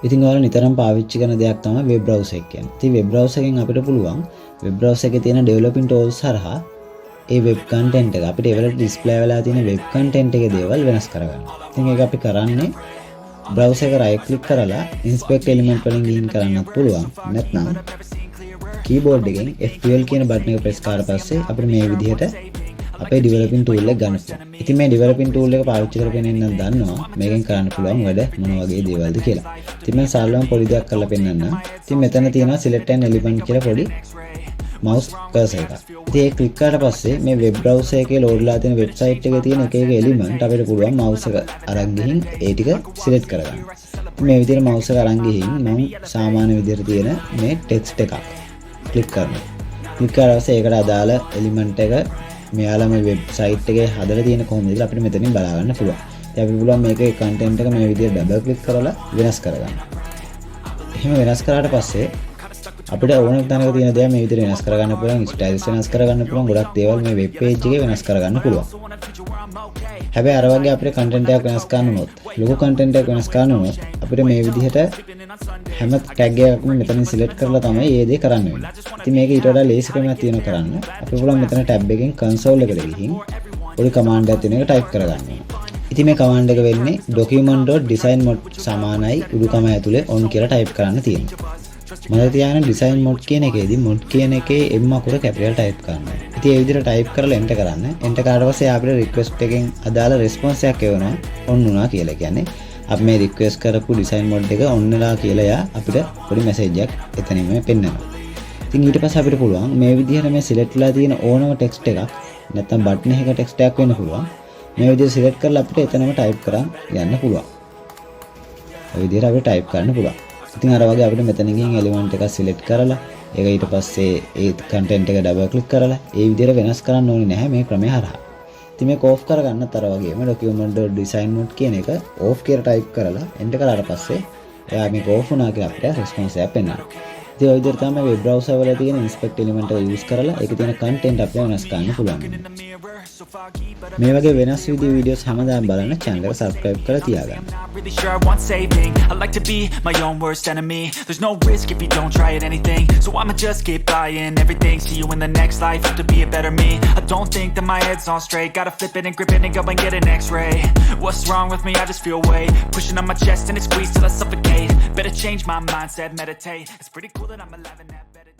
ඉතින් ඔයාලා නිතරම පාවිච්චි කරන දෙයක් තමයි වෙබ් බ්‍රවුසර් එක කියන්නේ. ඉතින් වෙබ් බ්‍රවුසර් එකෙන් අපිට පුළුවන් වෙබ් බ්‍රවුසර් එකේ තියෙන ඩෙවලොපින් ටූල්ස් හරහා ඒ වෙබ් කන්ටෙන්ට් එක අපිට ඒවලට ඩිස්ප්ලේ වෙලා තියෙන වෙබ් කන්ටෙන්ට් එකේ දේවල් වෙනස් කරගන්න. ඉතින් ඒක අපි කරන්නේ බ්‍රවුසර් එක රයිට් ක්ලික් කරලා ඉන්ස්පෙක්ට් එලිමන්ට් වලින් ගිහින් කරන්නත් පුළුවන්. නැත්නම් කීබෝඩ් එකෙන් F12 කියන බටන් එක ප්‍රෙස් කරලා පස්සේ අපිට මේ විදිහට අපේ ඩෙවලොපින් ටූල් එක ගන්න පුළුවන්. ඉතින් මේ ඩෙවලොපින් ටූල් එක පාවිච්චි කරගෙන ඉන්න දන්නවා මේකෙන් කරන්න පුළුවන් වැඩ මොන වගේ දේවල්ද කියලා. ඉතින් මම සරලවම පොඩි දෙයක් කරලා පෙන්නන්නම්. ඉතින් මෙතන තියෙනවා select an element කියලා පොඩි mouse cursor එකක්. ඉතින් ඒක ක්ලික් කරලා පස්සේ මේ වෙබ් බ්‍රවුසර් එකේ ලෝඩ් වෙලා තියෙන වෙබ්සයිට් එකේ තියෙන එක එක එලිමන්ට් අපිට පුළුවන් mouse එක අරන් ගිහින් ඒ ටික select කරගන්න. මේ විදිහට mouse එක අරන් ගිහින් මම සාමාන්‍ය විදිහට තියෙන මේ text එකක් ක්ලික් කරනවා. ක්ලික් කරලා පස්සේ ඒකට අදාළ එලිමන්ට් එක මෙයාලා මේ වෙබ්සයිට් එකේ හදලා තියෙන කොහොමද කියලා අපිට මෙතනින් බලා ගන්න පුළුවන්. ඉතින් අපිට පුළුවන් මේකේ කන්ටෙන්ට් එක මේ විදිහට ඩබල් ක්ලික් කරලා වෙනස් කරගන්න. එහෙම වෙනස් කරාට පස්සේ අපිට ඕන තැනක තියෙන දේ මේ විදිහට වෙනස් කරගන්න පුළුවන්, ස්ටයිල්ස් වෙනස් කරගන්න පුළුවන්, ගොඩක් දේවල් මේ වෙබ් පේජ් එකේ වෙනස් කරගන්න පුළුවන්. හැබැයි අර වගේ අපිට කන්ටෙන්ට් එකක් වෙනස් කරන්න උනොත්, ලොකු කන්ටෙන්ට් එකක් වෙනස් කරන්න උනොත් අපිට මේ විදිහට හැම ටැග් එකක්ම මෙතනින් සිලෙක්ට් කරලා තමයි මේ දේ කරන්න වෙන්නේ. ඉතින් මේක ඊට වඩා ලේසි ක්‍රමයක් තියෙනවා කරන්න. අපි පුළුවන් මෙතන ටැබ් එකෙන් කන්සෝල් එකට ගිහින් පොඩි කමාන්ඩ් එකක් තියෙන එක ටයිප් කරගන්න. ඉතින් මේ කමාන්ඩ් එක වෙන්නේ document.designmod සමානයි උඩුකම ඇතුලේ on කියලා ටයිප් කරන්න තියෙනවා. මම තියාගෙන design mode කියන එකේදී mod කියන එකේ m අකුර capital type කරනවා. ඉතින් ඒ විදිහට type කරලා enter කරන්න. enter කරාට පස්සේ අපිට request එකෙන් අදාළ response එකක් එවනවා on වුණා කියලා. කියන්නේ අපි මේ request කරපු design mode එක on වෙලා කියලා යා අපිට පොඩි message එකක් එතනින්ම පෙන්නනවා. ඉතින් ඊට පස්සේ අපිට පුළුවන් මේ විදිහට මේ select වෙලා තියෙන ඕනම text එකක් නැත්නම් button එකක text එකක් වෙන්න පුළුවන්. මේ විදිහට select කරලා අපිට එතනම type කරන් යන්න පුළුවන්. ඒ විදිහට අපිට type කරන්න පුළුවන්. ඉතින් අර වගේ අපිට මෙතනින් ගිහින් එලිමන්ට් එකක් සිලෙක්ට් කරලා ඒක ඊට පස්සේ ඒ කන්ටෙන්ට් එක ඩබල් ක්ලික් කරලා ඒ විදිහට වෙනස් කරන්න ඕනේ නැහැ මේ ක්‍රමය හරහා. ඉතින් මේක ඕෆ් කරගන්නත් අර වගේම document.designmod කියන එක ඕෆ් කියලා ටයිප් කරලා එන්ටර් කරාට පස්සේ එයා මේක ඕෆ් වුණා කියලා අපිට රෙස්පොන්ස් එකක් පෙන්නනවා. ඉතින් ඔය විදිහට තමයි වෙබ් බ්‍රවුසර් වල තියෙන ඉන්ස්පෙක්ට් එලිමන්ට් එක යූස් කරලා ඒකේ තියෙන කන්ටෙන්ට් අපිට වෙනස් කරන්න පුළුවන්. මේ වගේ වෙනස් විදිහේ වීඩියෝස් හැමදාම බලන්න channel එක subscribe කරලා තියාගන්න. Really sure I want saving. I like to be my own worst enemy. There's no risk if you don't try at anything. So I'ma just keep buying everything. See you in the next life. Have to be a better me. I don't think that my head's on straight. Gotta flip it and grip it and go and get an X-ray. What's wrong with me? I just feel weight pushing on my chest and it squeezes till I suffocate. Better change my mindset, meditate. It's pretty cool that I'm alive and that better.